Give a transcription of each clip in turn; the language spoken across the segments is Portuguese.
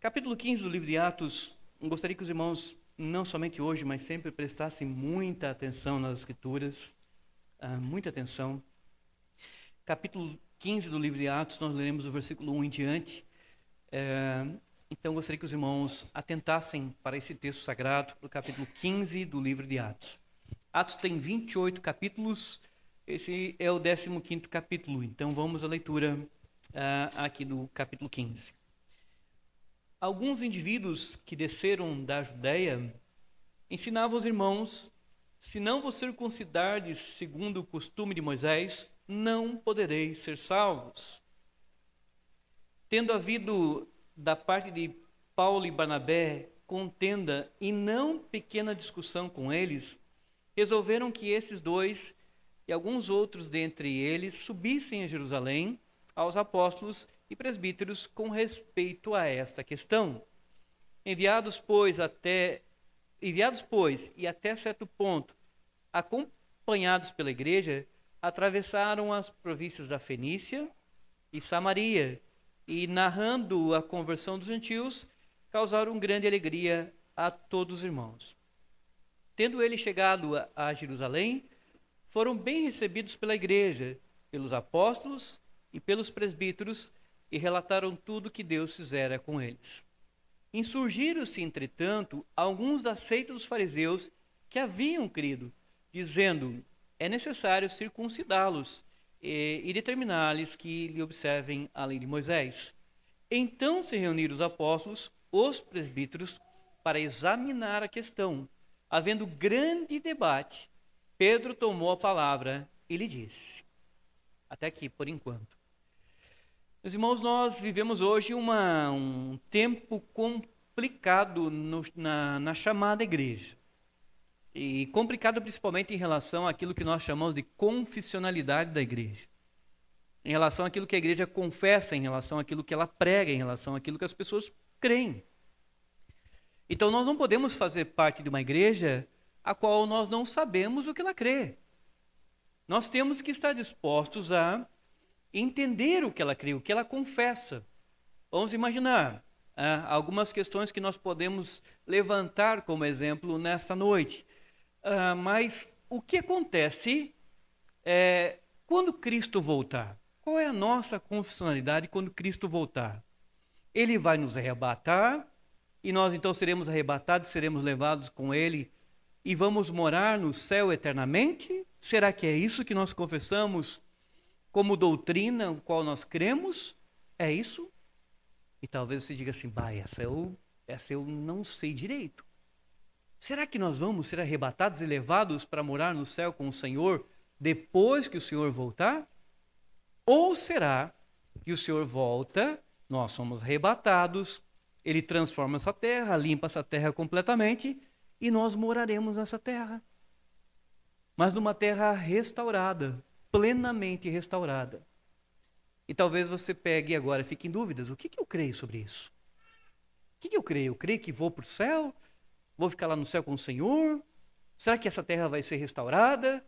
Capítulo 15 do livro de Atos, eu gostaria que os irmãos, não somente hoje, mas sempre prestassem muita atenção nas Escrituras, muita atenção. Capítulo 15 do livro de Atos, nós leremos o versículo 1 em diante. Então, eu gostaria que os irmãos atentassem para esse texto sagrado, para o capítulo 15 do livro de Atos. Atos tem 28 capítulos, esse é o 15º capítulo, então vamos à leitura aqui do capítulo 15. Alguns indivíduos que desceram da Judéia ensinavam os irmãos: se não vos circuncidardes segundo o costume de Moisés, não podereis ser salvos. Tendo havido da parte de Paulo e Barnabé contenda e não pequena discussão com eles, resolveram que esses dois e alguns outros dentre eles subissem a Jerusalém aos apóstolos e presbíteros com respeito a esta questão. Enviados, pois, e até certo ponto, acompanhados pela igreja, atravessaram as províncias da Fenícia e Samaria, e, narrando a conversão dos gentios, causaram grande alegria a todos os irmãos. Tendo eles chegado a Jerusalém, foram bem recebidos pela igreja, pelos apóstolos e pelos presbíteros, e relataram tudo que Deus fizera com eles. Insurgiram-se, entretanto, alguns da seita dos fariseus que haviam crido, dizendo: é necessário circuncidá-los e determinar-lhes que lhe observem a lei de Moisés. Então se reuniram os apóstolos, os presbíteros, para examinar a questão. Havendo grande debate, Pedro tomou a palavra e lhe disse. Até aqui, por enquanto. Meus irmãos, nós vivemos hoje um tempo complicado na chamada igreja. E complicado principalmente em relação àquilo que nós chamamos de confessionalidade da igreja. Em relação àquilo que a igreja confessa, em relação àquilo que ela prega, em relação àquilo que as pessoas creem. Então nós não podemos fazer parte de uma igreja a qual nós não sabemos o que ela crê. Nós temos que estar dispostos a entender o que ela crê, o que ela confessa. Vamos imaginar algumas questões que nós podemos levantar como exemplo nesta noite. Mas o que acontece quando Cristo voltar? Qual é a nossa confessionalidade quando Cristo voltar? Ele vai nos arrebatar e nós então seremos arrebatados, seremos levados com Ele e vamos morar no céu eternamente? Será que é isso que nós confessamos como doutrina, o qual nós cremos? É isso? E talvez você diga assim: essa eu não sei direito. Será que nós vamos ser arrebatados e levados para morar no céu com o Senhor depois que o Senhor voltar? Ou será que o Senhor volta, nós somos arrebatados, Ele transforma essa terra, limpa essa terra completamente e nós moraremos nessa terra? Mas numa terra restaurada, plenamente restaurada. E talvez você pegue agora e fique em dúvidas: o que eu creio sobre isso? O que eu creio? Eu creio que vou para o céu? Vou ficar lá no céu com o Senhor? Será que essa terra vai ser restaurada?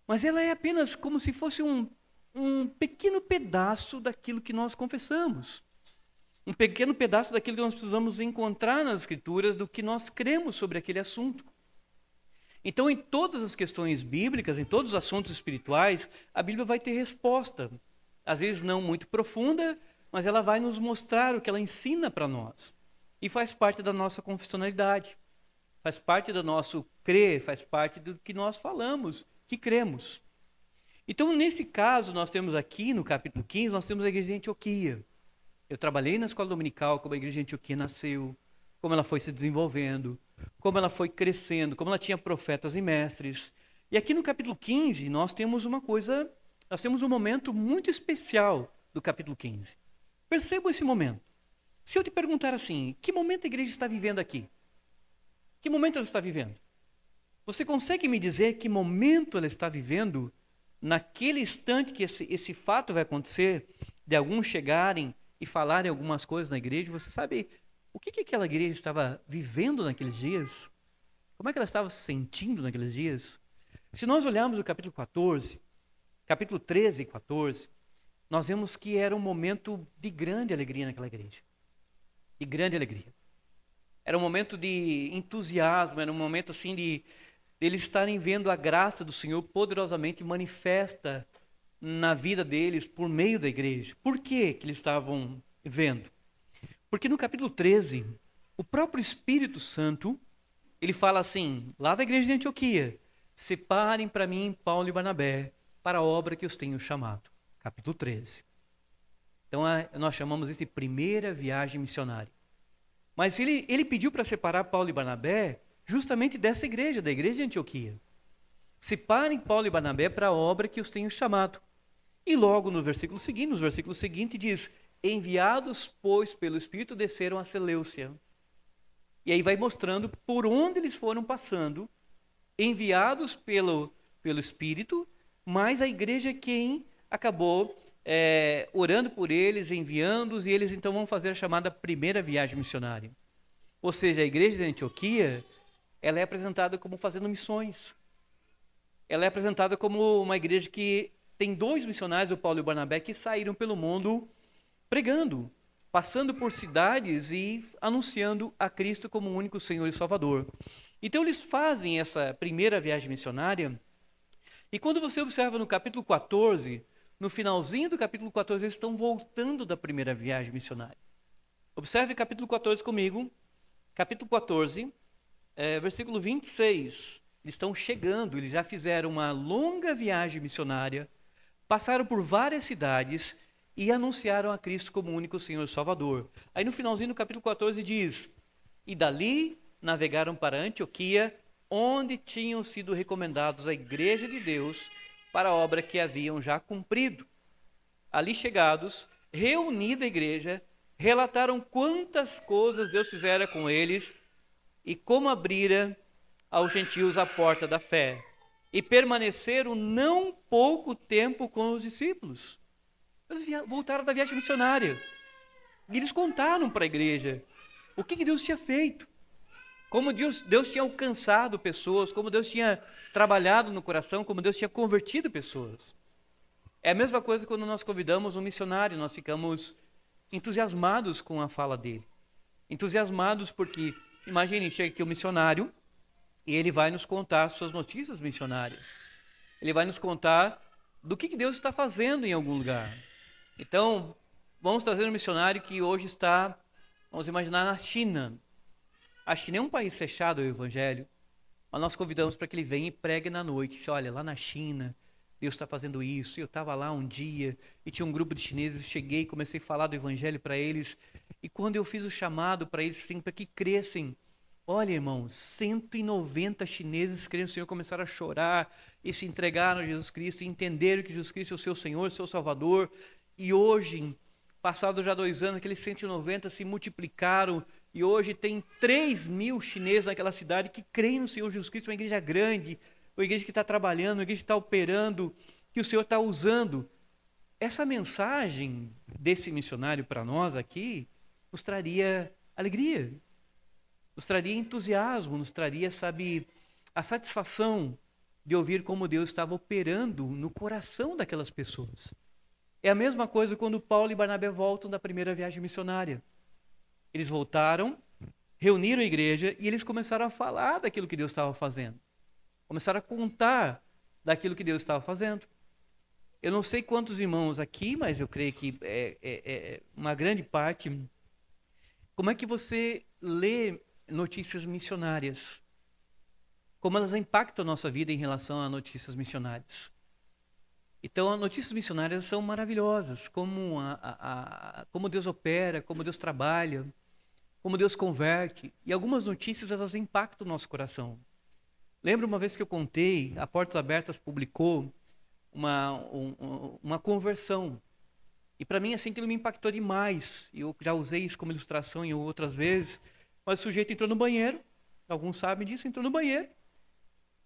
Mas ela é apenas como se fosse um pequeno pedaço daquilo que nós confessamos. Um pequeno pedaço daquilo que nós precisamos encontrar nas Escrituras, do que nós cremos sobre aquele assunto. Então, em todas as questões bíblicas, em todos os assuntos espirituais, a Bíblia vai ter resposta. Às vezes não muito profunda, mas ela vai nos mostrar o que ela ensina para nós. E faz parte da nossa confessionalidade. Faz parte do nosso crer, faz parte do que nós falamos, que cremos. Então, nesse caso, nós temos aqui, no capítulo 15, nós temos a igreja de Antioquia. Eu trabalhei na escola dominical, como a igreja de Antioquia nasceu, como ela foi se desenvolvendo, como ela foi crescendo, como ela tinha profetas e mestres. E aqui no capítulo 15, nós temos um momento muito especial do capítulo 15. Perceba esse momento. Se eu te perguntar assim: que momento a igreja está vivendo aqui? Que momento ela está vivendo? Você consegue me dizer que momento ela está vivendo naquele instante que esse fato vai acontecer, de alguns chegarem e falarem algumas coisas na igreja? Você sabe o que aquela igreja estava vivendo naqueles dias? Como é que ela estava se sentindo naqueles dias? Se nós olharmos o capítulo 14, capítulo 13 e 14, nós vemos que era um momento de grande alegria naquela igreja. de grande alegria. Era um momento de entusiasmo, era um momento assim de eles estarem vendo a graça do Senhor poderosamente manifesta na vida deles por meio da igreja. Por que eles estavam vendo? Porque no capítulo 13, o próprio Espírito Santo, ele fala assim, lá da igreja de Antioquia: separem para mim Paulo e Barnabé para a obra que os tenho chamado. Capítulo 13. Então nós chamamos isso de primeira viagem missionária. Mas ele pediu para separar Paulo e Barnabé justamente dessa igreja, da igreja de Antioquia. Separem Paulo e Barnabé para a obra que os tenho chamado. E logo nos versículos seguintes diz: enviados, pois, pelo Espírito, desceram a Seleucia. E aí vai mostrando por onde eles foram passando, enviados pelo Espírito, mas a igreja quem acabou orando por eles, enviando-os, e eles então vão fazer a chamada primeira viagem missionária. Ou seja, a igreja de Antioquia, ela é apresentada como fazendo missões. Ela é apresentada como uma igreja que tem 2 missionários, o Paulo e o Barnabé, que saíram pelo mundo pregando, passando por cidades e anunciando a Cristo como o único Senhor e Salvador. Então eles fazem essa primeira viagem missionária, e quando você observa no capítulo 14, no finalzinho do capítulo 14, eles estão voltando da primeira viagem missionária. Observe capítulo 14 comigo, capítulo 14, versículo 26. Eles estão chegando, eles já fizeram uma longa viagem missionária, passaram por várias cidades e anunciaram a Cristo como o único Senhor e Salvador. Aí no finalzinho do capítulo 14 diz: e dali navegaram para Antioquia, onde tinham sido recomendados à igreja de Deus para a obra que haviam já cumprido. Ali chegados, reunida a igreja, relataram quantas coisas Deus fizera com eles e como abrira aos gentios a porta da fé. E permaneceram não pouco tempo com os discípulos. Eles voltaram da viagem missionária. E eles contaram para a igreja o que Deus tinha feito. Como Deus tinha alcançado pessoas, como Deus tinha trabalhado no coração, como Deus tinha convertido pessoas. É a mesma coisa quando nós convidamos um missionário, nós ficamos entusiasmados com a fala dele. Entusiasmados porque, imagine, chega aqui o missionário e ele vai nos contar suas notícias missionárias. Ele vai nos contar do que Deus está fazendo em algum lugar. Então, vamos trazer um missionário que hoje está, vamos imaginar, na China. A China é um país fechado ao evangelho, mas nós convidamos para que ele venha e pregue na noite. Se olha, lá na China, Deus está fazendo isso. Eu estava lá um dia e tinha um grupo de chineses, cheguei e comecei a falar do evangelho para eles. E quando eu fiz o chamado para eles, assim, para que crescem, olha, irmão, 190 chineses creram no Senhor, começaram a chorar e se entregaram a Jesus Cristo e entenderam que Jesus Cristo é o seu Senhor, seu Salvador. E hoje, passados já 2 anos, aqueles 190 se multiplicaram e hoje tem 3.000 chineses naquela cidade que creem no Senhor Jesus Cristo, uma igreja grande, uma igreja que está trabalhando, uma igreja que está operando, que o Senhor está usando. Essa mensagem desse missionário para nós aqui nos traria alegria, nos traria entusiasmo, nos traria, sabe, a satisfação de ouvir como Deus estava operando no coração daquelas pessoas. É a mesma coisa quando Paulo e Barnabé voltam da primeira viagem missionária. Eles voltaram, reuniram a igreja e eles começaram a falar daquilo que Deus estava fazendo. Começaram a contar daquilo que Deus estava fazendo. Eu não sei quantos irmãos aqui, mas eu creio que é uma grande parte. Como é que você lê notícias missionárias? Como elas impactam a nossa vida em relação a notícias missionárias? Então, as notícias missionárias são maravilhosas, como Deus opera, como Deus trabalha, como Deus converte. E algumas notícias, elas impactam o nosso coração. Lembro uma vez que eu contei, a Portas Abertas publicou uma conversão. E para mim, assim, aquilo me impactou demais. Eu já usei isso como ilustração em outras vezes. Mas o sujeito entrou no banheiro, alguns sabem disso, entrou no banheiro.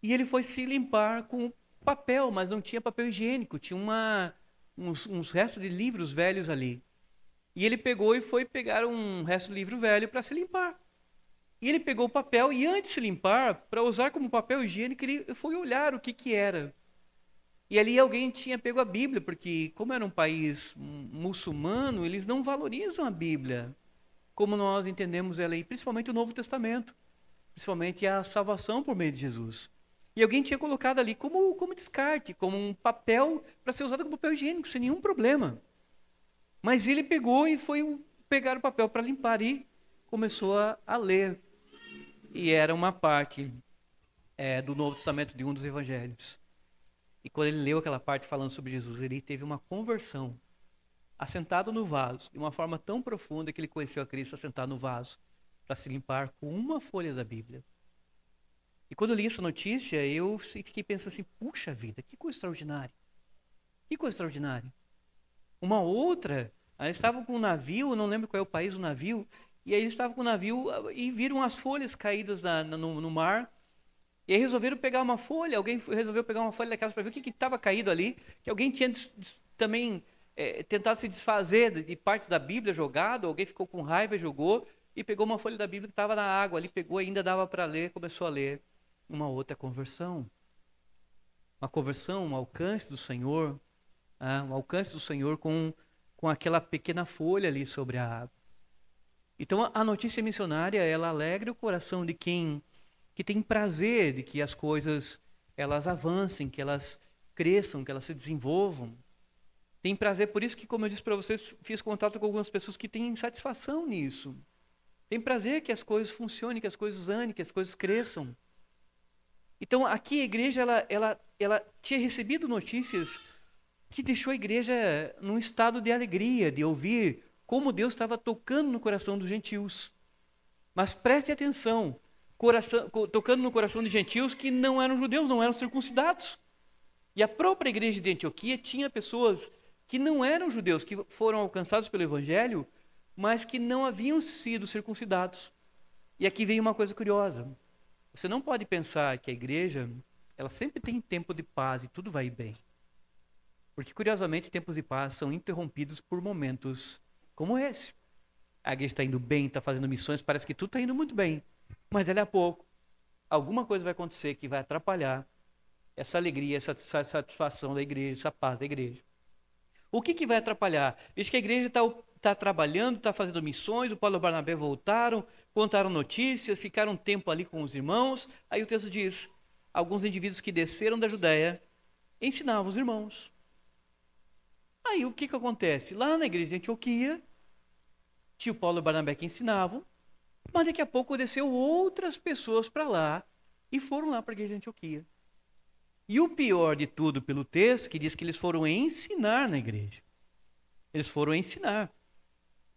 E ele foi se limpar com papel, mas não tinha papel higiênico, tinha uns restos de livros velhos ali. E ele pegou e foi pegar um resto de livro velho para se limpar. E ele pegou o papel e antes de se limpar, para usar como papel higiênico, ele foi olhar o que era. E ali alguém tinha pego a Bíblia, porque como era um país muçulmano, eles não valorizam a Bíblia como nós entendemos ela aí, principalmente o Novo Testamento, principalmente a salvação por meio de Jesus. E alguém tinha colocado ali como descarte, como um papel para ser usado como papel higiênico, sem nenhum problema. Mas ele pegou e foi pegar o papel para limpar e começou a ler. E era uma parte do Novo Testamento de um dos evangelhos. E quando ele leu aquela parte falando sobre Jesus, ele teve uma conversão, assentado no vaso, de uma forma tão profunda que ele conheceu a Cristo assentado no vaso, para se limpar com uma folha da Bíblia. E quando eu li essa notícia, eu fiquei pensando assim, puxa vida, que coisa extraordinária. Que coisa extraordinária. Uma outra, eles estavam com um navio, não lembro qual é o país do navio, e aí eles estavam com o navio e viram as folhas caídas no mar, e aí resolveram pegar uma folha, alguém resolveu pegar uma folha daquelas para ver o que estava caído ali, que alguém tinha também tentado se desfazer de partes da Bíblia jogado, alguém ficou com raiva e jogou, e pegou uma folha da Bíblia que estava na água, ali pegou, ainda dava para ler, começou a ler. Uma outra conversão. Uma conversão, um alcance do Senhor, um alcance do Senhor com aquela pequena folha ali sobre a água. Então a notícia missionária, ela alegra o coração de quem que tem prazer de que as coisas elas avancem, que elas cresçam, que elas se desenvolvam. Tem prazer, por isso que, como eu disse para vocês, fiz contato com algumas pessoas que têm satisfação nisso. Tem prazer que as coisas funcionem, que as coisas andem, que as coisas cresçam. Então aqui a igreja ela tinha recebido notícias que deixou a igreja num estado de alegria, de ouvir como Deus estava tocando no coração dos gentios. Mas preste atenção, tocando no coração de gentios que não eram judeus, não eram circuncidados. E a própria igreja de Antioquia tinha pessoas que não eram judeus, que foram alcançados pelo evangelho, mas que não haviam sido circuncidados. E aqui vem uma coisa curiosa. Você não pode pensar que a igreja, ela sempre tem tempo de paz e tudo vai bem. Porque, curiosamente, tempos de paz são interrompidos por momentos como esse. A igreja está indo bem, está fazendo missões, parece que tudo está indo muito bem. Mas, dali a pouco, alguma coisa vai acontecer que vai atrapalhar essa alegria, essa satisfação da igreja, essa paz da igreja. O que vai atrapalhar? Veja que a igreja está trabalhando, está fazendo missões, o Paulo e o Barnabé voltaram, contaram notícias, ficaram um tempo ali com os irmãos. Aí o texto diz, alguns indivíduos que desceram da Judéia ensinavam os irmãos. Aí o que acontece? Lá na igreja de Antioquia, tinha o Paulo e o Barnabé que ensinavam, mas daqui a pouco desceu outras pessoas para lá e foram lá para a igreja de Antioquia. E o pior de tudo pelo texto, que diz que eles foram ensinar na igreja. Eles foram ensinar.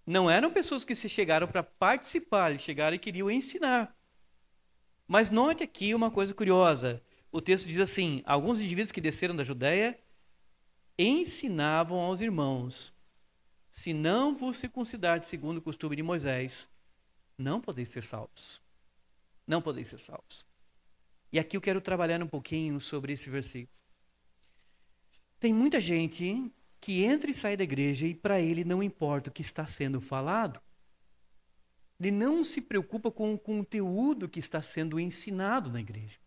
Não eram pessoas que se chegaram para participar, eles chegaram e queriam ensinar. Mas note aqui uma coisa curiosa. O texto diz assim, alguns indivíduos que desceram da Judéia ensinavam aos irmãos, se não vos circuncidar segundo o costume de Moisés, não podeis ser salvos. Não podeis ser salvos. E aqui eu quero trabalhar um pouquinho sobre esse versículo. Tem muita gente que entra e sai da igreja e para ele não importa o que está sendo falado. Ele não se preocupa com o conteúdo que está sendo ensinado na igreja.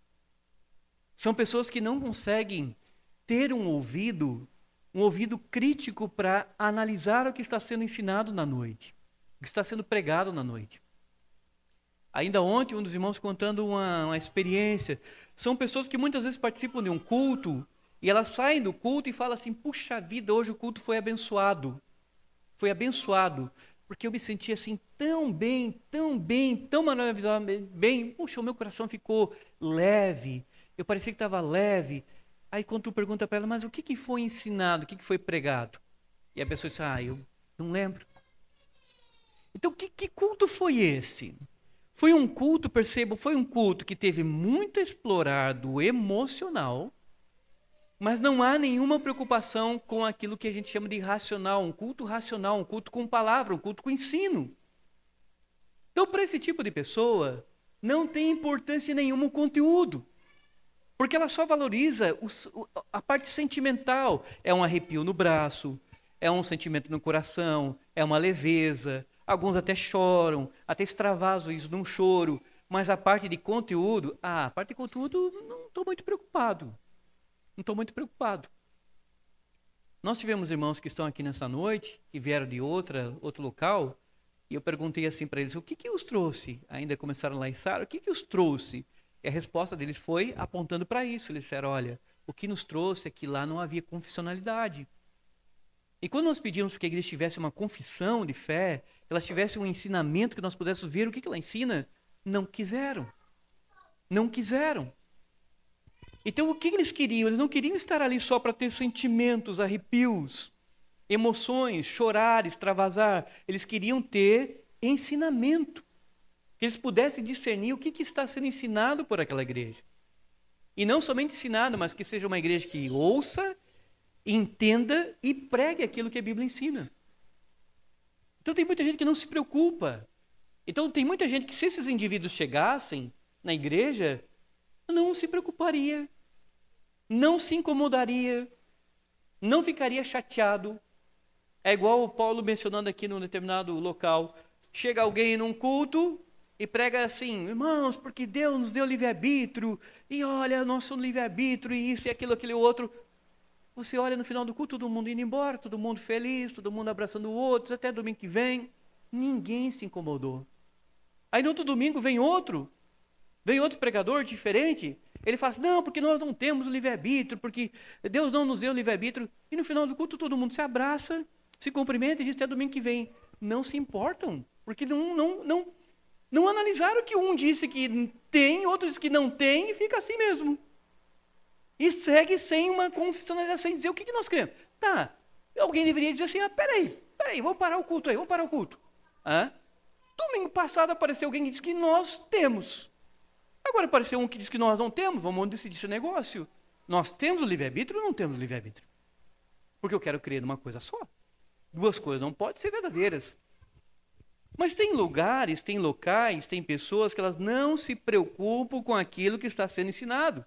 São pessoas que não conseguem ter um ouvido crítico para analisar o que está sendo ensinado na noite, o que está sendo pregado na noite. Ainda ontem, um dos irmãos contando uma experiência. São pessoas que muitas vezes participam de um culto e elas saem do culto e falam assim, puxa vida, hoje o culto foi abençoado. Foi abençoado, porque eu me senti assim tão bem, tão maravilhosamente bem. Puxa, o meu coração ficou leve, eu parecia que estava leve. Aí quando tu pergunta para ela, mas o que foi ensinado, o que foi pregado? E a pessoa diz, eu não lembro. Então, que culto foi esse? Foi um culto, percebo, foi um culto que teve muito explorado emocional, mas não há nenhuma preocupação com aquilo que a gente chama de racional, um culto racional, um culto com palavra, um culto com ensino. Então, para esse tipo de pessoa, não tem importância nenhuma o conteúdo, porque ela só valoriza a parte sentimental. É um arrepio no braço, é um sentimento no coração, é uma leveza. Alguns até choram, até extravasam isso num choro, mas a parte de conteúdo, não estou muito preocupado. Não estou muito preocupado. Nós tivemos irmãos que estão aqui nessa noite, que vieram de outro local, E eu perguntei assim para eles, o que os trouxe? Ainda começaram lá em Sara, o que os trouxe? E a resposta deles foi apontando para isso. Eles disseram, olha, o que nos trouxe é que lá não havia confessionalidade. E quando nós pedimos para que a igreja tivesse uma confissão de fé, que ela tivesse um ensinamento que nós pudéssemos ver o que ela ensina, não quiseram. Não quiseram. Então o que eles queriam? Eles não queriam estar ali só para ter sentimentos, arrepios, emoções, chorar, extravasar. Eles queriam ter ensinamento. Que eles pudessem discernir o que está sendo ensinado por aquela igreja. E não somente ensinado, mas que seja uma igreja que ouça, entenda e pregue aquilo que a Bíblia ensina. Então tem muita gente que não se preocupa. Então tem muita gente que, se esses indivíduos chegassem na igreja, não se preocuparia, não se incomodaria, não ficaria chateado. É igual o Paulo mencionando aqui num determinado local. Chega alguém num culto e prega assim, irmãos, porque Deus nos deu livre-arbítrio, e olha, nosso livre-arbítrio, e isso e aquilo, aquele outro. Você olha no final do culto, todo mundo indo embora, todo mundo feliz, todo mundo abraçando outros, até domingo que vem. Ninguém se incomodou. Aí no outro domingo vem outro pregador diferente. Ele fala assim, não, porque nós não temos o livre-arbítrio, porque Deus não nos deu o livre-arbítrio. E no final do culto todo mundo se abraça, se cumprimenta e diz até domingo que vem. Não se importam, porque não analisaram que um disse que tem, outro disse que não tem, e fica assim mesmo. E segue sem uma confessionalidade, sem dizer o que nós queremos. Tá, alguém deveria dizer assim, peraí, vamos parar o culto aí, vamos parar o culto. Domingo passado apareceu alguém que disse que nós temos. Agora apareceu um que diz que nós não temos, vamos decidir esse negócio. Nós temos o livre-arbítrio ou não temos o livre-arbítrio? Porque eu quero crer numa coisa só. Duas coisas não podem ser verdadeiras. Mas tem lugares, tem locais, tem pessoas que elas não se preocupam com aquilo que está sendo ensinado.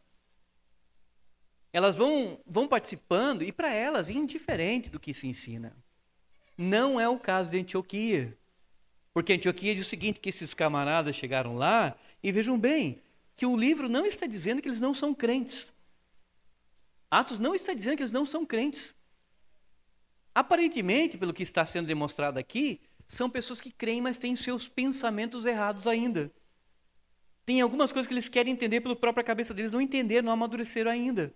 Elas vão participando e para elas é indiferente do que se ensina. Não é o caso de Antioquia. Porque Antioquia diz o seguinte, que esses camaradas chegaram lá e vejam bem, que o livro não está dizendo que eles não são crentes. Atos não está dizendo que eles não são crentes. Aparentemente, pelo que está sendo demonstrado aqui, são pessoas que creem, mas têm seus pensamentos errados ainda. Tem algumas coisas que eles querem entender pela própria cabeça deles, não entenderam, não amadureceram ainda.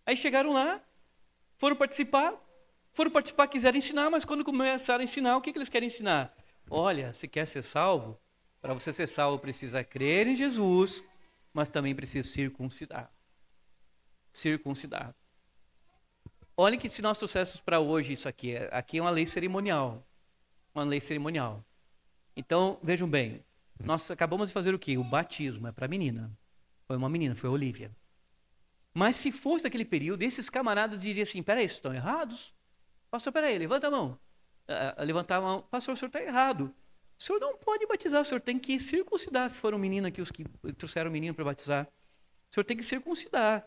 Aí chegaram lá, foram participar, quiseram ensinar, mas quando começaram a ensinar, o que eles querem ensinar? Olha, se quer ser salvo, para você ser salvo precisa crer em Jesus, mas também precisa circuncidar. Circuncidar. Olhem que se nós trouxéssemos para hoje isso aqui é uma lei cerimonial. Uma lei cerimonial. Então, vejam bem, nós acabamos de fazer o quê? O batismo, é para a menina. Foi uma menina, foi a Olívia. Mas se fosse naquele período, esses camaradas diriam assim, peraí, vocês estão errados? Pastor, peraí, levanta a mão. Levantar a mão, pastor, o senhor está errado. O senhor não pode batizar, o senhor tem que circuncidar, se for um menino aqui, os que trouxeram o menino para batizar. O senhor tem que circuncidar.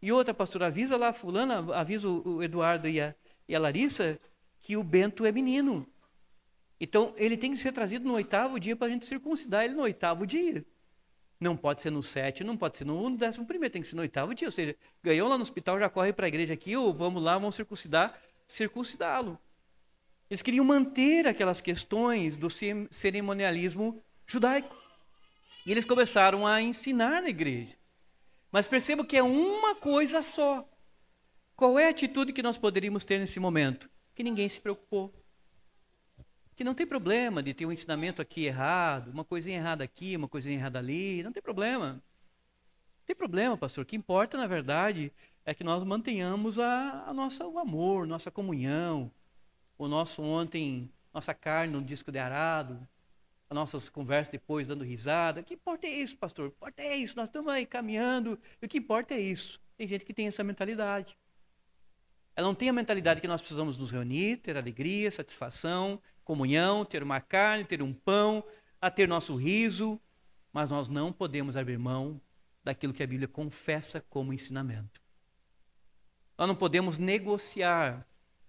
E outra, pastor, avisa lá a fulana, avisa o Eduardo e a Larissa que o Bento é menino. Então, ele tem que ser trazido no 8º dia para a gente circuncidar ele no 8º dia. Não pode ser no 7, não pode ser no 11º, tem que ser no 8º dia. Ou seja, ganhou lá no hospital, já corre para a igreja aqui, ou vamos lá, vamos circuncidá-lo. Eles queriam manter aquelas questões do cerimonialismo judaico. E eles começaram a ensinar na igreja. Mas percebam que é uma coisa só. Qual é a atitude que nós poderíamos ter nesse momento? Que ninguém se preocupou. Que não tem problema de ter um ensinamento aqui errado, uma coisinha errada aqui, uma coisinha errada ali, não tem problema. Não tem problema, pastor. O que importa, na verdade, é que nós mantenhamos o amor, nossa comunhão, o nosso ontem, nossa carne no disco de arado, as nossas conversas depois dando risada. O que importa é isso, pastor? O que importa é isso, nós estamos aí caminhando, e o que importa é isso. Tem gente que tem essa mentalidade. Ela não tem a mentalidade que nós precisamos nos reunir, ter alegria, satisfação, comunhão, ter uma carne, ter um pão, a ter nosso riso, mas nós não podemos abrir mão daquilo que a Bíblia confessa como ensinamento. Nós não podemos negociar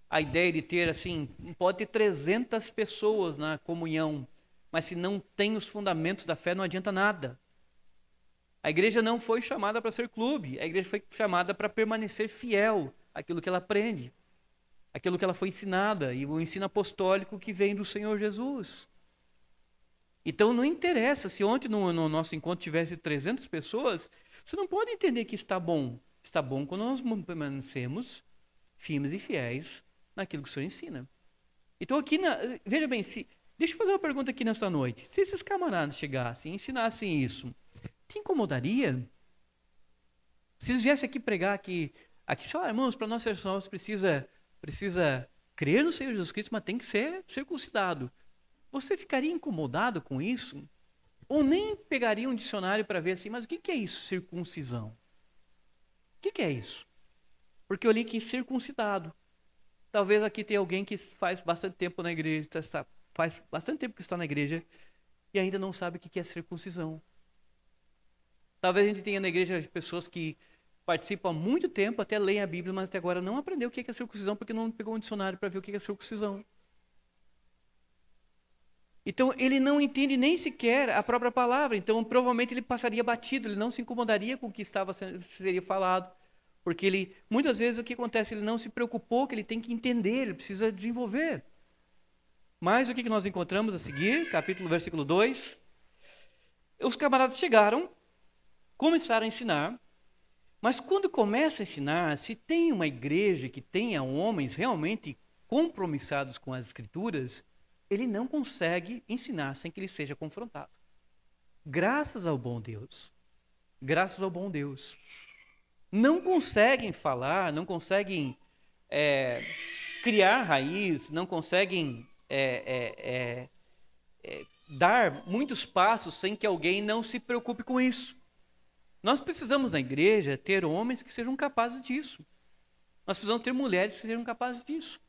a ideia de ter assim, pode ter 300 pessoas na comunhão, mas se não tem os fundamentos da fé não adianta nada. A igreja não foi chamada para ser clube, a igreja foi chamada para permanecer fiel àquilo que ela aprende. aquilo que ela foi ensinada, e o ensino apostólico que vem do Senhor Jesus. Então não interessa se ontem no nosso encontro tivesse 300 pessoas, você não pode entender que está bom. Está bom quando nós permanecemos firmes e fiéis naquilo que o Senhor ensina. Então aqui, veja bem, deixa eu fazer uma pergunta aqui nesta noite. Se esses camaradas chegassem e ensinassem isso, te incomodaria? Se eles viessem aqui pregar aqui só, irmãos, para nós ser salvos precisa crer no Senhor Jesus Cristo, mas tem que ser circuncidado. Você ficaria incomodado com isso? Ou nem pegaria um dicionário para ver assim, mas o que é isso, circuncisão? O que é isso? Porque eu li que circuncidado. Talvez aqui tenha alguém que faz bastante tempo na igreja, faz bastante tempo que está na igreja e ainda não sabe o que é circuncisão. Talvez a gente tenha na igreja pessoas que participam há muito tempo, até leem a Bíblia, mas até agora não aprendeu o que é circuncisão porque não pegou um dicionário para ver o que é circuncisão. Então ele não entende nem sequer a própria palavra, então provavelmente ele passaria batido, ele não se incomodaria com o que seria falado, porque ele, muitas vezes o que acontece, ele não se preocupou que ele tem que entender, ele precisa desenvolver. Mas o que nós encontramos a seguir, versículo 2, os camaradas chegaram, começaram a ensinar, mas quando começa a ensinar, se tem uma igreja que tenha homens realmente compromissados com as escrituras, ele não consegue ensinar sem que ele seja confrontado. Graças ao bom Deus. Graças ao bom Deus. Não conseguem falar, não conseguem criar raiz, não conseguem dar muitos passos sem que alguém não se preocupe com isso. Nós precisamos na igreja ter homens que sejam capazes disso. Nós precisamos ter mulheres que sejam capazes disso.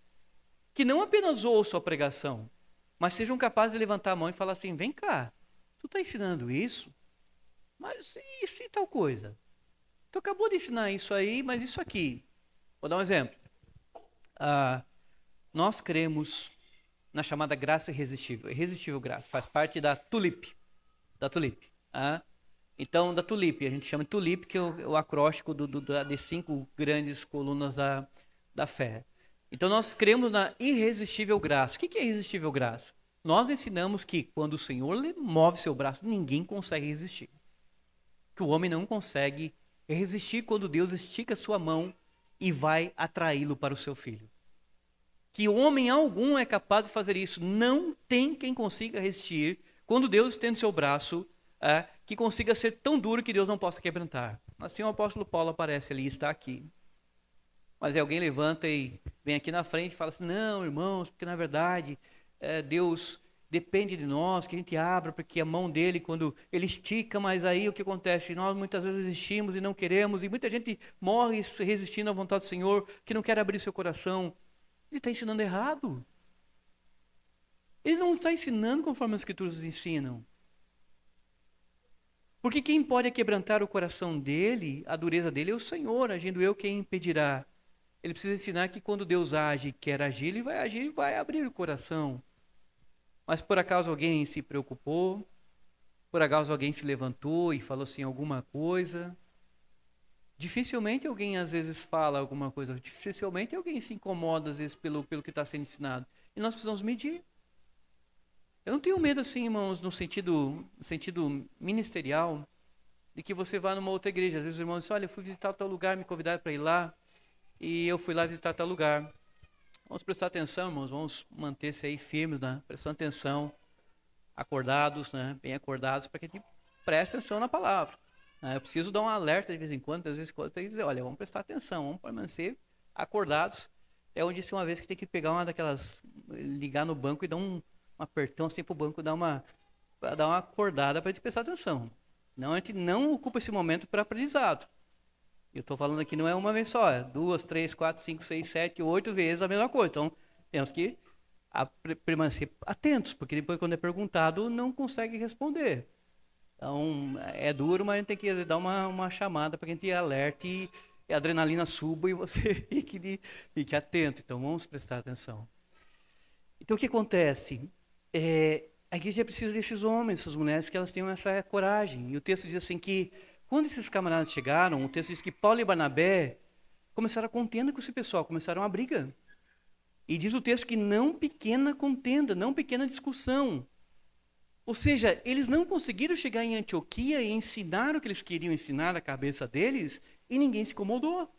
Que não apenas ouçam a pregação, mas sejam capazes de levantar a mão e falar assim, vem cá, tu está ensinando isso? Mas e se tal coisa? Tu acabou de ensinar isso aí, mas isso aqui. Vou dar um exemplo. Nós cremos na chamada graça irresistível. Irresistível graça, faz parte da TULIP. Da TULIP. Então, da TULIP, a gente chama de TULIP, que é o acróstico de 5 grandes colunas da fé. Então, nós cremos na irresistível graça. O que é irresistível graça? Nós ensinamos que quando o Senhor move seu braço, ninguém consegue resistir. Que o homem não consegue resistir quando Deus estica sua mão e vai atraí-lo para o seu filho. Que homem algum é capaz de fazer isso. Não tem quem consiga resistir quando Deus estende seu braço, que consiga ser tão duro que Deus não possa quebrantar. Assim o apóstolo Paulo aparece ali, está aqui. Mas alguém levanta e vem aqui na frente e fala assim, não, irmãos, porque na verdade Deus depende de nós, que a gente abra, porque a mão dele, quando ele estica, mas aí o que acontece? Nós muitas vezes resistimos e não queremos, e muita gente morre resistindo à vontade do Senhor, que não quer abrir seu coração. Ele está ensinando errado. Ele não está ensinando conforme as Escrituras ensinam. Porque quem pode quebrantar o coração dele, a dureza dele, é o Senhor, agindo eu, quem impedirá? Ele precisa ensinar que quando Deus age e quer agir, ele vai agir e vai abrir o coração. Mas por acaso alguém se preocupou? Por acaso alguém se levantou e falou assim alguma coisa? Dificilmente alguém às vezes fala alguma coisa, dificilmente alguém se incomoda às vezes pelo que está sendo ensinado. E nós precisamos medir. Eu não tenho medo assim, irmãos, no sentido ministerial, de que você vá numa outra igreja. Às vezes os irmãos dizem, olha, eu fui visitar tal lugar, me convidaram para ir lá, e eu fui lá visitar tal lugar. Vamos prestar atenção, irmãos, vamos manter-se aí firmes, né? Prestando atenção, acordados, né? Bem acordados, para que a gente preste atenção na palavra. Eu preciso dar um alerta de vez em quando, às vezes quando tem que dizer, olha, vamos prestar atenção, vamos permanecer acordados. É onde disse uma vez que tem que pegar uma daquelas, ligar no banco e dar um apertão assim para o banco dar uma acordada para a gente prestar atenção. Não, a gente não ocupa esse momento para aprendizado. Eu estou falando aqui não é uma vez só, é 2, 3, 4, 5, 6, 7, 8 vezes a mesma coisa. Então, temos que permanecer atentos, porque depois quando é perguntado, não consegue responder. Então, é duro, mas a gente tem que dar uma chamada para que a gente alerte e a adrenalina suba e você fique atento. Então, vamos prestar atenção. Então, o que acontece? A igreja precisa desses homens, essas mulheres, que elas tenham essa coragem. E o texto diz assim que, quando esses camaradas chegaram, o texto diz que Paulo e Barnabé começaram a contenda com esse pessoal, começaram a briga. E diz o texto que não pequena contenda, não pequena discussão. Ou seja, eles não conseguiram chegar em Antioquia e ensinar o que eles queriam ensinar na cabeça deles e ninguém se incomodou.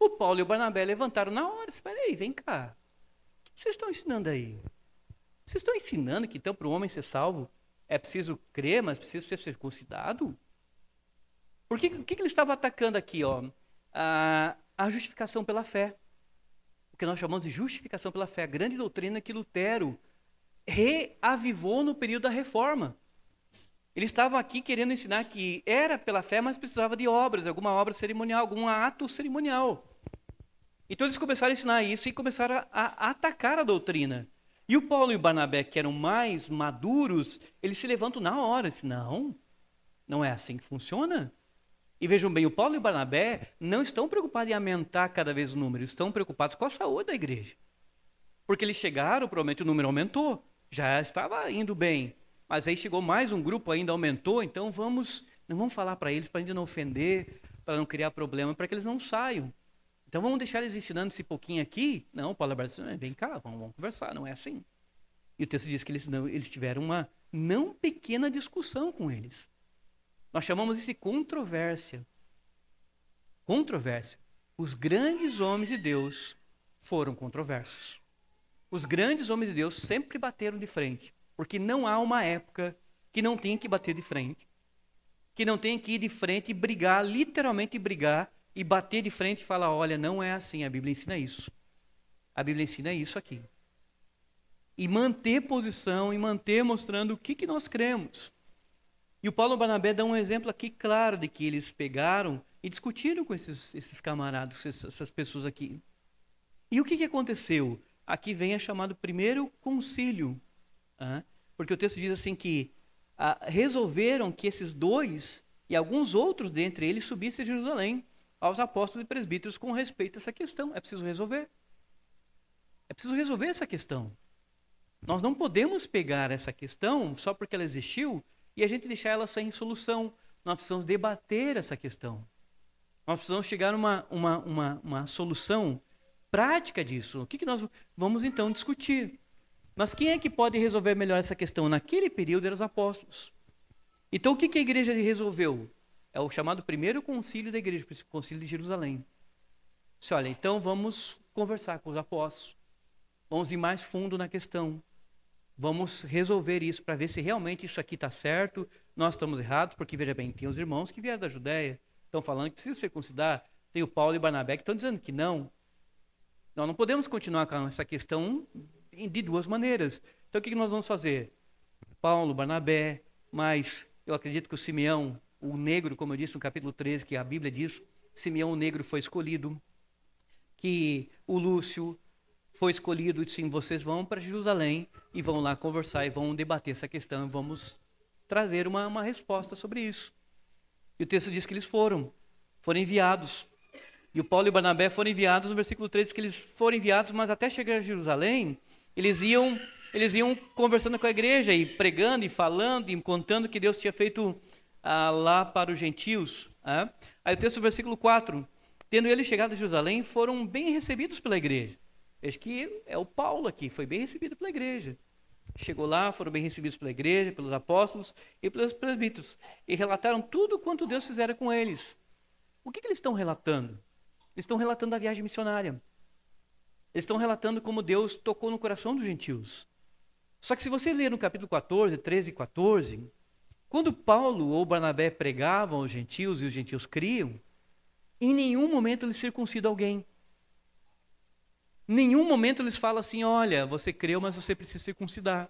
O Paulo e o Barnabé levantaram na hora. Espera aí, vem cá. O que vocês estão ensinando aí? Vocês estão ensinando que então para o homem ser salvo é preciso crer, mas precisa ser circuncidado? Por que eles estavam atacando aqui? Ó? A justificação pela fé. O que nós chamamos de justificação pela fé. A grande doutrina que Lutero reavivou no período da Reforma. Eles estavam aqui querendo ensinar que era pela fé, mas precisava de obras, alguma obra cerimonial, algum ato cerimonial. Então eles começaram a ensinar isso e começaram a atacar a doutrina. E o Paulo e o Barnabé, que eram mais maduros, eles se levantam na hora. Dizem, não é assim que funciona. E vejam bem, o Paulo e o Barnabé não estão preocupados em aumentar cada vez o número, estão preocupados com a saúde da igreja. Porque eles chegaram, provavelmente o número aumentou, já estava indo bem. Mas aí chegou mais um grupo, ainda aumentou, então não vamos falar para eles, para ainda não ofender, para não criar problema, para que eles não saiam. Então vamos deixar eles ensinando esse pouquinho aqui? Não, Paulo e Barnabé, vem cá, vamos conversar, não é assim. E o texto diz que eles tiveram uma não pequena discussão com eles. Nós chamamos isso de controvérsia. Controvérsia. Os grandes homens de Deus foram controversos. Os grandes homens de Deus sempre bateram de frente, porque não há uma época que não tenha que bater de frente, que não tenha que ir de frente e brigar, literalmente brigar, e bater de frente e falar, olha, não é assim, a Bíblia ensina isso. A Bíblia ensina isso aqui. E manter posição, e manter mostrando o que nós cremos. E o Paulo e o Barnabé dão um exemplo aqui claro de que eles pegaram e discutiram com esses camaradas, essas pessoas aqui. E o que aconteceu? Aqui vem a chamado primeiro concílio. Porque o texto diz assim que resolveram que esses dois e alguns outros dentre eles subissem a Jerusalém aos apóstolos e presbíteros com respeito a essa questão. É preciso resolver. É preciso resolver essa questão. Nós não podemos pegar essa questão só porque ela existiu e a gente deixar ela sem solução. Nós precisamos debater essa questão. Nós precisamos chegar a uma solução prática disso. O que nós vamos então discutir? Mas quem é que pode resolver melhor essa questão? Naquele período eram os apóstolos. Então o que a igreja resolveu? É o chamado primeiro concílio da igreja, o concílio de Jerusalém. Disse, olha, então vamos conversar com os apóstolos. Vamos ir mais fundo na questão. Vamos resolver isso para ver se realmente isso aqui está certo, nós estamos errados, porque veja bem, tem os irmãos que vieram da Judéia, estão falando que precisa circuncidar, tem o Paulo e o Barnabé que estão dizendo que não. Nós não podemos continuar com essa questão de duas maneiras. Então o que nós vamos fazer? Paulo, Barnabé, mas eu acredito que o Simeão, o negro, como eu disse no capítulo 13, que a Bíblia diz, Simeão o negro foi escolhido, que o Lúcio foi escolhido, e sim, vocês vão para Jerusalém e vão lá conversar e vão debater essa questão e vamos trazer uma resposta sobre isso. E o texto diz que eles foram enviados. E o Paulo e o Barnabé foram enviados, no versículo 3 diz que eles foram enviados, mas até chegar a Jerusalém, eles iam conversando com a igreja e pregando e falando e contando que Deus tinha feito lá para os gentios. Aí o texto do versículo 4, tendo eles chegado a Jerusalém, foram bem recebidos pela igreja. Veja que é o Paulo aqui, foi bem recebido pela igreja. Chegou lá, foram bem recebidos pela igreja, pelos apóstolos e pelos presbíteros. E relataram tudo quanto Deus fizera com eles. O que eles estão relatando? Eles estão relatando a viagem missionária. Eles estão relatando como Deus tocou no coração dos gentios. Só que se você ler no capítulo 14, 13 e 14, quando Paulo ou Barnabé pregavam aos gentios e os gentios criam, em nenhum momento eles circuncidam alguém. Em nenhum momento eles falam assim, olha, você creu, mas você precisa circuncidar.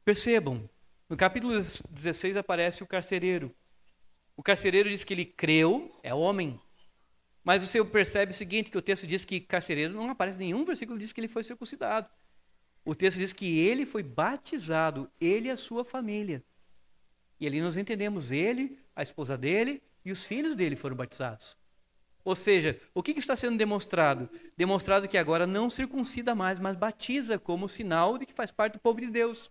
Percebam, no capítulo 16 aparece o carcereiro. O carcereiro diz que ele creu, é homem. Mas você percebe o seguinte, que o texto diz que carcereiro não aparece em nenhum versículo, diz que ele foi circuncidado. O texto diz que ele foi batizado, ele e a sua família. E ali nós entendemos, ele, a esposa dele e os filhos dele foram batizados. Ou seja, o que está sendo demonstrado? Demonstrado que agora não circuncida mais, mas batiza como sinal de que faz parte do povo de Deus.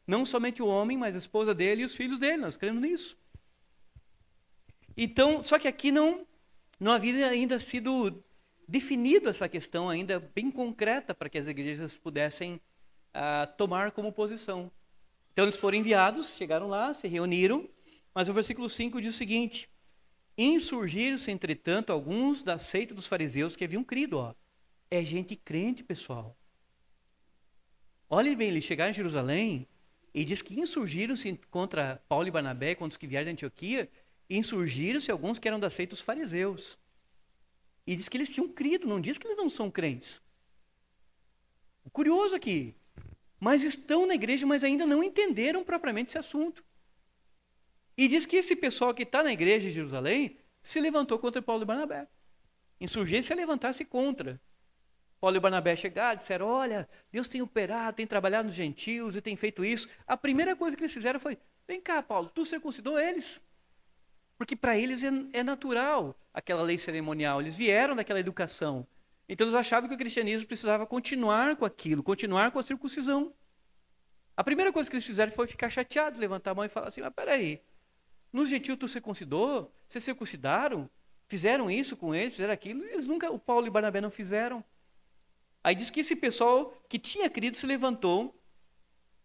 Não somente o homem, mas a esposa dele e os filhos dele, nós cremos nisso. Então, só que aqui não havia ainda sido definido essa questão ainda bem concreta para que as igrejas pudessem tomar como posição. Então eles foram enviados, chegaram lá, se reuniram, mas o versículo 5 diz o seguinte: insurgiram-se, entretanto, alguns da seita dos fariseus que haviam crido. Ó. É gente crente, pessoal. Olhem bem, eles chegaram em Jerusalém e diz que insurgiram-se contra Paulo e Barnabé, contra os que vieram de Antioquia, e insurgiram-se alguns que eram da seita dos fariseus. E diz que eles tinham crido, não diz que eles não são crentes. O curioso aqui, mas estão na igreja, mas ainda não entenderam propriamente esse assunto. E diz que esse pessoal que está na igreja de Jerusalém se levantou contra Paulo e Barnabé. Insurgir-se a levantar-se contra. Paulo e Barnabé chegaram e disseram: olha, Deus tem operado, tem trabalhado nos gentios e tem feito isso. A primeira coisa que eles fizeram foi: vem cá, Paulo, tu circuncidou eles? Porque para eles é natural aquela lei cerimonial. Eles vieram daquela educação. Então eles achavam que o cristianismo precisava continuar com aquilo, continuar com a circuncisão. A primeira coisa que eles fizeram foi ficar chateados, levantar a mão e falar assim: mas peraí, nos gentios tu circuncidou? Vocês circuncidaram? Fizeram isso com eles? Fizeram aquilo? Eles nunca, o Paulo e Barnabé não fizeram. Aí diz que esse pessoal que tinha crido se levantou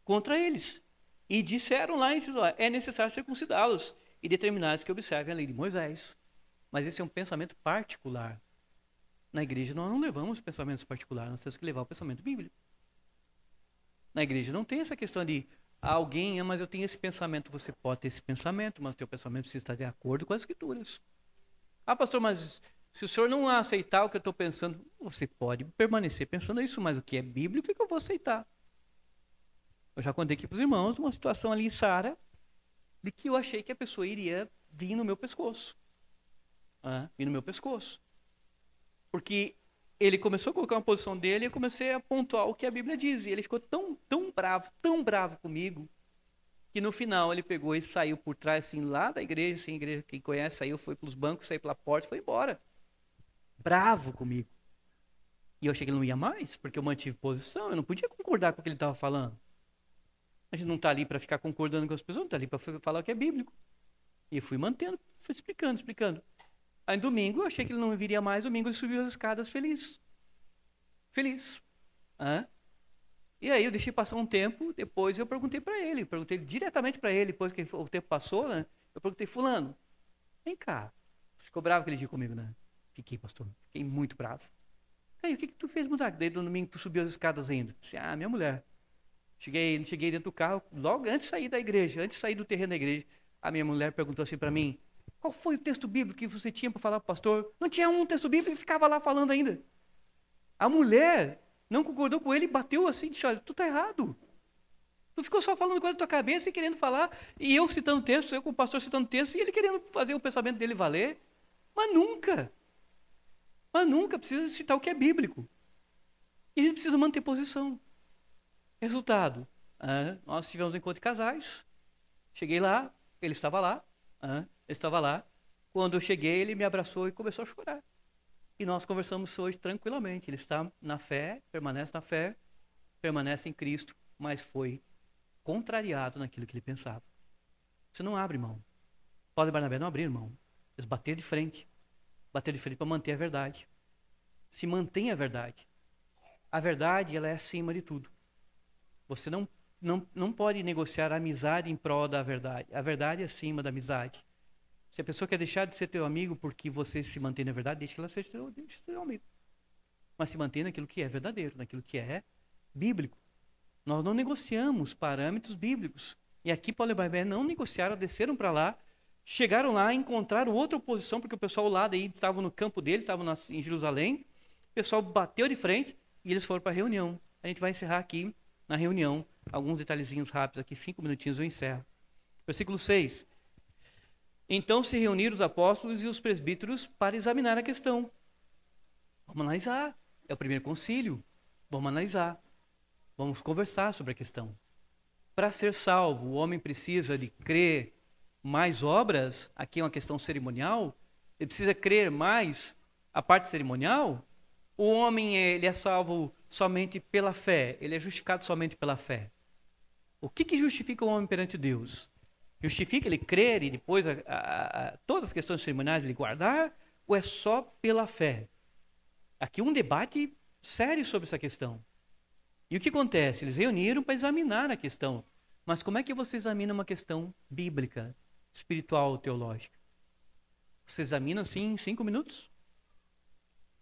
contra eles. E disseram lá, é necessário circuncidá-los e determinados que observem a lei de Moisés. Mas esse é um pensamento particular. Na igreja nós não levamos pensamentos particulares, nós temos que levar o pensamento bíblico. Na igreja não tem essa questão de alguém, mas eu tenho esse pensamento. Você pode ter esse pensamento, mas o teu pensamento precisa estar de acordo com as escrituras. Ah, pastor, mas se o senhor não aceitar o que eu estou pensando, você pode permanecer pensando isso, mas o que é bíblico é que eu vou aceitar. Eu já contei aqui para os irmãos uma situação ali em Sara, de que eu achei que a pessoa iria vir no meu pescoço. Vir no meu pescoço. Porque ele começou a colocar uma posição dele e eu comecei a pontuar o que a Bíblia diz. E ele ficou tão bravo comigo, que no final ele pegou e saiu por trás, assim, lá da igreja, assim, igreja, quem conhece, saiu, foi pelos bancos, saiu pela porta e foi embora. Bravo comigo. E eu achei que ele não ia mais, porque eu mantive posição, eu não podia concordar com o que ele estava falando. A gente não está ali para ficar concordando com as pessoas, não está ali para falar o que é bíblico. E eu fui mantendo, fui explicando. Aí domingo eu achei que ele não viria mais, domingo ele subiu as escadas feliz. E aí eu deixei passar um tempo, depois eu perguntei para ele, perguntei diretamente para ele, depois que o tempo passou, né? Eu perguntei: fulano, vem cá. Ficou bravo aquele dia comigo, né? Fiquei, pastor, fiquei muito bravo. Aí, o que tu fez mudar? Daí no domingo tu subiu as escadas ainda. Disse: minha mulher. Cheguei dentro do carro, logo antes de sair da igreja, antes de sair do terreno da igreja, a minha mulher perguntou assim para mim: qual foi o texto bíblico que você tinha para falar para o pastor? Não tinha um texto bíblico e ficava lá falando ainda. A mulher não concordou com ele e bateu assim e disse: olha, tu tá errado. Tu ficou só falando coisa da tua cabeça e querendo falar, e eu citando texto, eu com o pastor citando texto, e ele querendo fazer o pensamento dele valer. Mas nunca precisa citar o que é bíblico. E a gente precisa manter posição. Resultado, nós tivemos um encontro de casais. Cheguei lá, ele estava lá. Quando eu cheguei, ele me abraçou e começou a chorar. E nós conversamos hoje tranquilamente. Ele está na fé, permanece em Cristo, mas foi contrariado naquilo que ele pensava. Você não abre mão. Paulo e Barnabé não abriram mão. Eles bateram de frente para manter a verdade. Se mantém a verdade. A verdade, ela é acima de tudo. Você não pode negociar a amizade em prol da verdade. A verdade é acima da amizade. Se a pessoa quer deixar de ser teu amigo porque você se mantém na verdade, deixa que ela seja teu amigo. Mas se mantém naquilo que é verdadeiro, naquilo que é bíblico. Nós não negociamos parâmetros bíblicos. E aqui Paulo e Barnabé não negociaram, desceram para lá, chegaram lá, encontraram outra oposição, porque o pessoal lá daí estava no campo deles, estava em Jerusalém. O pessoal bateu de frente e eles foram para a reunião. A gente vai encerrar aqui na reunião. Alguns detalhezinhos rápidos aqui, 5 minutinhos eu encerro. Versículo 6. Então se reuniram os apóstolos e os presbíteros para examinar a questão. Vamos analisar. É o primeiro concílio. Vamos analisar. Vamos conversar sobre a questão. Para ser salvo, o homem precisa de crer mais obras. Aqui é uma questão cerimonial. Ele precisa crer mais a parte cerimonial. O homem ele é salvo somente pela fé. Ele é justificado somente pela fé. O que justifica o homem perante Deus? Justifica ele crer e depois todas as questões cerimoniais ele guardar? Ou é só pela fé? aqui um debate sério sobre essa questão. E o que acontece? Eles reuniram para examinar a questão. Mas como é que você examina uma questão bíblica, espiritual, teológica? Você examina assim em 5 minutos?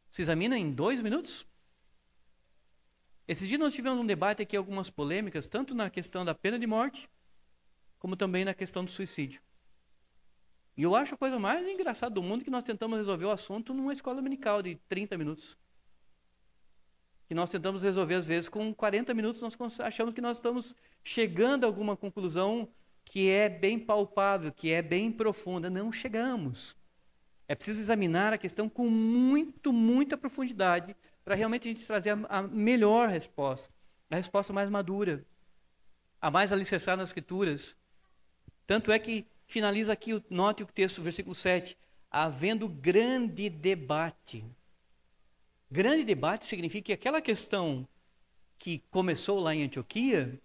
Você examina em 2 minutos? Esses dias nós tivemos um debate aqui, algumas polêmicas, tanto na questão da pena de morte, como também na questão do suicídio. E eu acho a coisa mais engraçada do mundo que nós tentamos resolver o assunto numa escola dominical de 30 minutos. Que nós tentamos resolver, às vezes, com 40 minutos, nós achamos que nós estamos chegando a alguma conclusão que é bem palpável, que é bem profunda. Não chegamos. É preciso examinar a questão com muita profundidade para realmente a gente trazer a melhor resposta, a resposta mais madura, a mais alicerçada nas Escrituras. Tanto é que finaliza aqui, note o texto, versículo 7, havendo grande debate. Grande debate significa que aquela questão que começou lá em Antioquia,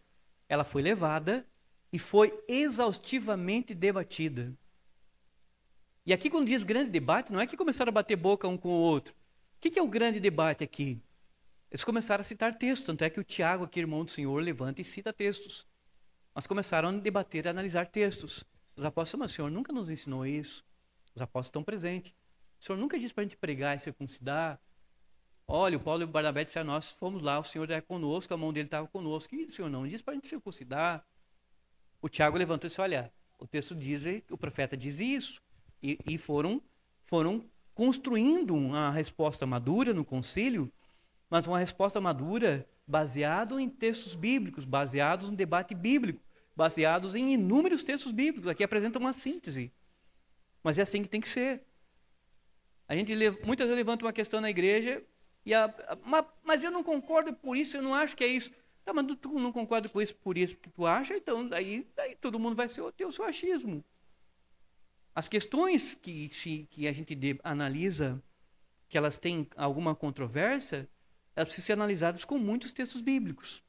ela foi levada e foi exaustivamente debatida. E aqui quando diz grande debate, não é que começaram a bater boca um com o outro. O que é o grande debate aqui? Eles começaram a citar textos, tanto é que o Tiago, aqui irmão do Senhor, levanta e cita textos. Mas começaram a debater e analisar textos. Os apóstolos, mas o Senhor nunca nos ensinou isso. Os apóstolos estão presentes. O Senhor nunca disse para a gente pregar e circuncidar. Olha, o Paulo e o Barnabé disseram, nós fomos lá, o Senhor era conosco, a mão dele estava conosco. E o Senhor não disse para a gente circuncidar. O Tiago levantou e disse, olha, o texto diz, o profeta diz isso. E foram construindo uma resposta madura no concílio, mas uma resposta madura baseada em textos bíblicos, baseados em debate bíblico, baseados em inúmeros textos bíblicos. Aqui apresenta uma síntese. Mas é assim que tem que ser. A gente muitas vezes levanta uma questão na igreja, mas eu não concordo por isso, eu não acho que é isso. Tá, mas tu não concorda com isso por isso que tu acha, então daí todo mundo vai ter o seu achismo. As questões que a gente analisa, que elas têm alguma controvérsia, elas precisam ser analisadas com muitos textos bíblicos.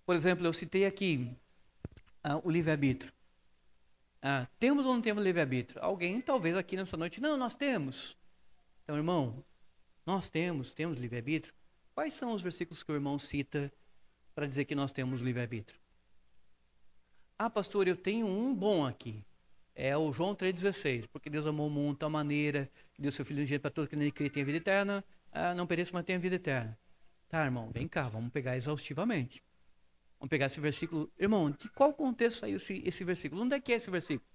Por exemplo, eu citei aqui o livre-arbítrio. Temos ou não temos livre-arbítrio? Alguém, talvez aqui nessa noite, não, nós temos. Então, irmão, nós temos livre-arbítrio. Quais são os versículos que o irmão cita para dizer que nós temos livre-arbítrio? Pastor, eu tenho um bom aqui. É o João 3,16. Porque Deus amou o mundo de tal maneira que deu seu Filho unigênito para todo que nele crê tenha vida eterna. Não pereça, mas tenha vida eterna. Tá, irmão, vem cá, vamos pegar exaustivamente. Vamos pegar esse versículo. Irmão, de qual contexto saiu esse versículo? Onde é que é esse versículo?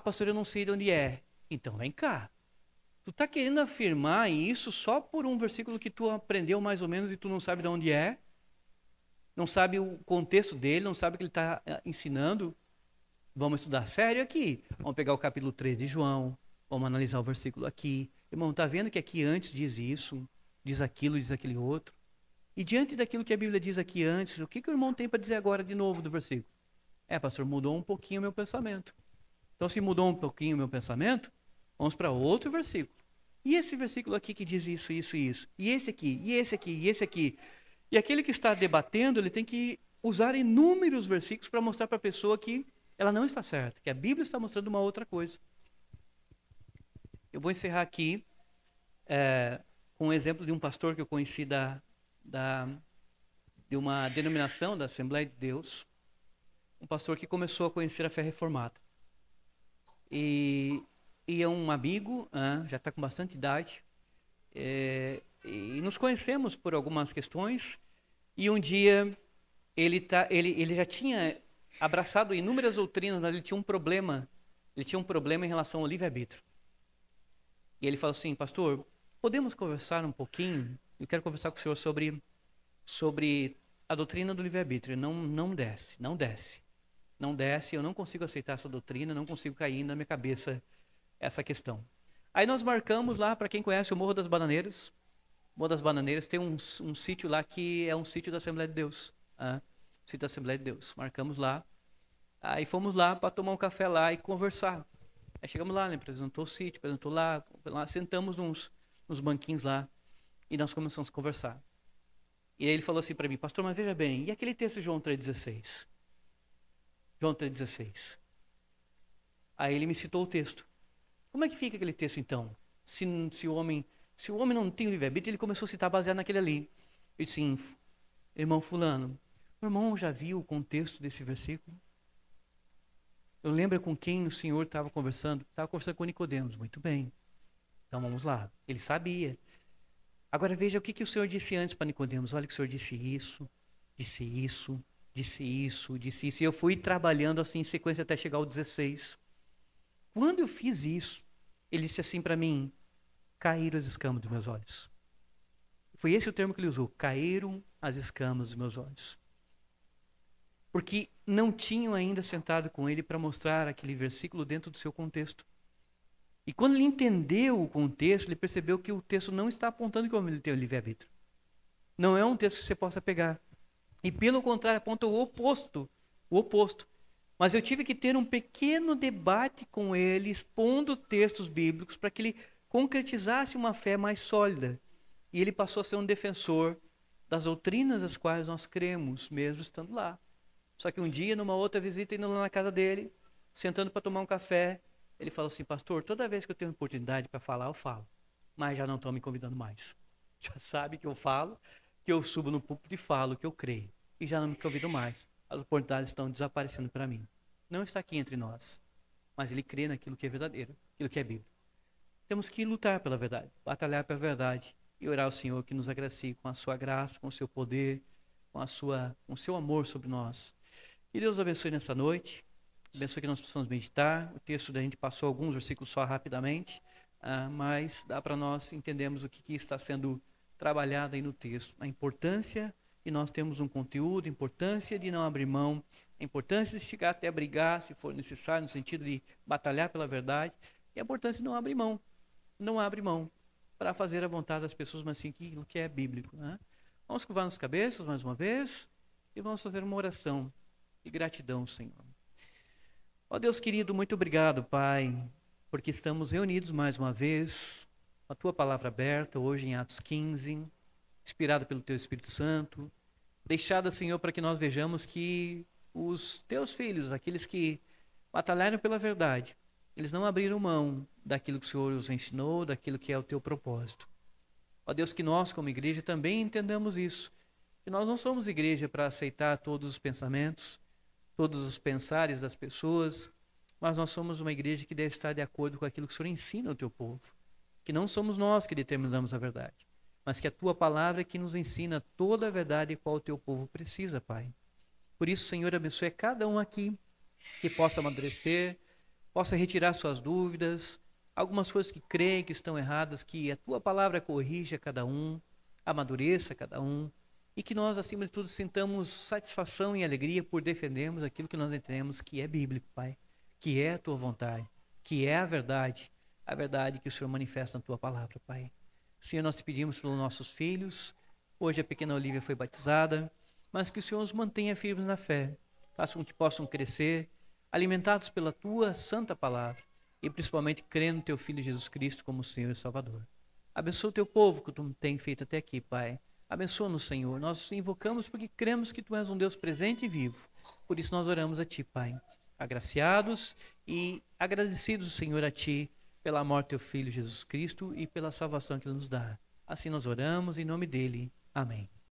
Pastor, eu não sei de onde é. Então, vem cá. Tu está querendo afirmar isso só por um versículo que tu aprendeu mais ou menos e tu não sabe de onde é? Não sabe o contexto dele, não sabe o que ele está ensinando? Vamos estudar sério aqui. Vamos pegar o capítulo 3 de João. Vamos analisar o versículo aqui. Irmão, está vendo que aqui antes diz isso, diz aquilo, diz aquele outro? E diante daquilo que a Bíblia diz aqui antes, o que o irmão tem para dizer agora de novo do versículo? Pastor, mudou um pouquinho o meu pensamento. Então, se mudou um pouquinho o meu pensamento, vamos para outro versículo. E esse versículo aqui que diz isso, isso e isso? E esse aqui, e esse aqui, e esse aqui? E aquele que está debatendo, ele tem que usar inúmeros versículos para mostrar para a pessoa que ela não está certa, que a Bíblia está mostrando uma outra coisa. Eu vou encerrar aqui com um exemplo de um pastor que eu conheci de uma denominação da Assembleia de Deus, um pastor que começou a conhecer a fé reformada. E é um amigo, já está com bastante idade, e nos conhecemos por algumas questões, e um dia ele já tinha abraçado inúmeras doutrinas, mas ele tinha um problema em relação ao livre-arbítrio. E ele falou assim, pastor, podemos conversar um pouquinho? Eu quero conversar com o senhor sobre a doutrina do livre-arbítrio. Não desce, eu não consigo aceitar essa doutrina, não consigo cair na minha cabeça essa questão. Aí nós marcamos lá, para quem conhece o Morro das Bananeiras. O Morro das Bananeiras tem um sítio lá que é um sítio da Assembleia de Deus. Sítio da Assembleia de Deus. Marcamos lá. Aí fomos lá para tomar um café lá e conversar. Aí chegamos lá, apresentou o sítio, apresentou lá, sentamos nos banquinhos lá e nós começamos a conversar. E aí ele falou assim para mim, pastor, mas veja bem, e aquele texto de João 3,16? João 3,16. Aí ele me citou o texto. Como é que fica aquele texto então? Se Se o homem não tem o livre-arbítrio, ele começou a citar baseado naquele ali. Eu disse, sim, irmão fulano, o irmão já viu o contexto desse versículo? Eu lembro com quem o Senhor estava conversando? Estava conversando com Nicodemos. Muito bem. Então vamos lá. Ele sabia. Agora veja o que o Senhor disse antes para Nicodemos. Olha que o Senhor disse isso, disse isso, disse isso, disse isso. E eu fui trabalhando assim em sequência até chegar ao 16. Quando eu fiz isso, ele disse assim para mim, caíram as escamas dos meus olhos. Foi esse o termo que ele usou, caíram as escamas dos meus olhos. Porque não tinham ainda sentado com ele para mostrar aquele versículo dentro do seu contexto. E quando ele entendeu o contexto, ele percebeu que o texto não está apontando que o homem tem o livre-arbítrio. Não é um texto que você possa pegar. E pelo contrário, aponta o oposto. O oposto. Mas eu tive que ter um pequeno debate com ele, expondo textos bíblicos, para que ele concretizasse uma fé mais sólida. E ele passou a ser um defensor das doutrinas das quais nós cremos, mesmo estando lá. Só que um dia, numa outra visita, indo lá na casa dele, sentando para tomar um café, ele falou assim, pastor, toda vez que eu tenho oportunidade para falar, eu falo. Mas já não estão me convidando mais. Já sabe que eu falo, que eu subo no púlpito e falo que eu creio. E já não me convidam mais. As oportunidades estão desaparecendo para mim. Não está aqui entre nós. Mas ele crê naquilo que é verdadeiro, aquilo que é bíblico. Temos que lutar pela verdade, batalhar pela verdade e orar ao Senhor que nos agracie com a sua graça, com o seu poder, com o seu amor sobre nós. Que Deus abençoe nessa noite. Abençoe que nós possamos meditar. O texto da gente passou alguns versículos só rapidamente, mas dá para nós entendermos o que está sendo trabalhado aí no texto. A importância de nós termos um conteúdo, a importância de não abrir mão, a importância de chegar até brigar, se for necessário, no sentido de batalhar pela verdade, e a importância de não abrir mão. Não abre mão para fazer a vontade das pessoas, mas sim aquilo que é bíblico. Né? Vamos curvar nas cabeças mais uma vez e vamos fazer uma oração de gratidão, Senhor. Ó Deus querido, muito obrigado, Pai, porque estamos reunidos mais uma vez, a Tua palavra aberta, hoje em Atos 15, inspirada pelo Teu Espírito Santo, deixada, Senhor, para que nós vejamos que os Teus filhos, aqueles que batalharam pela verdade, eles não abriram mão daquilo que o Senhor os ensinou, daquilo que é o Teu propósito. Ó Deus, que nós como igreja também entendamos isso, que nós não somos igreja para aceitar todos os pensamentos, todos os pensares das pessoas, mas nós somos uma igreja que deve estar de acordo com aquilo que o Senhor ensina ao Teu povo, que não somos nós que determinamos a verdade, mas que a Tua palavra é que nos ensina toda a verdade e qual o Teu povo precisa, Pai. Por isso, Senhor, abençoe cada um aqui, que possa amadurecer, possa retirar suas dúvidas, algumas coisas que creem que estão erradas, que a Tua palavra corrija cada um, amadureça cada um, e que nós, acima de tudo, sintamos satisfação e alegria por defendermos aquilo que nós entendemos que é bíblico, Pai, que é a Tua vontade, que é a verdade que o Senhor manifesta na Tua palavra, Pai. Senhor, nós te pedimos pelos nossos filhos, hoje a pequena Olívia foi batizada, mas que o Senhor os mantenha firmes na fé, faça com que possam crescer, alimentados pela Tua santa palavra, e principalmente crendo no Teu Filho Jesus Cristo como Senhor e Salvador. Abençoa o Teu povo que Tu tem feito até aqui, Pai. Abençoa-nos, Senhor. Nós invocamos porque cremos que Tu és um Deus presente e vivo. Por isso nós oramos a Ti, Pai. Agraciados e agradecidos, Senhor, a Ti pela morte do Teu Filho Jesus Cristo e pela salvação que Ele nos dá. Assim nós oramos em nome dEle. Amém.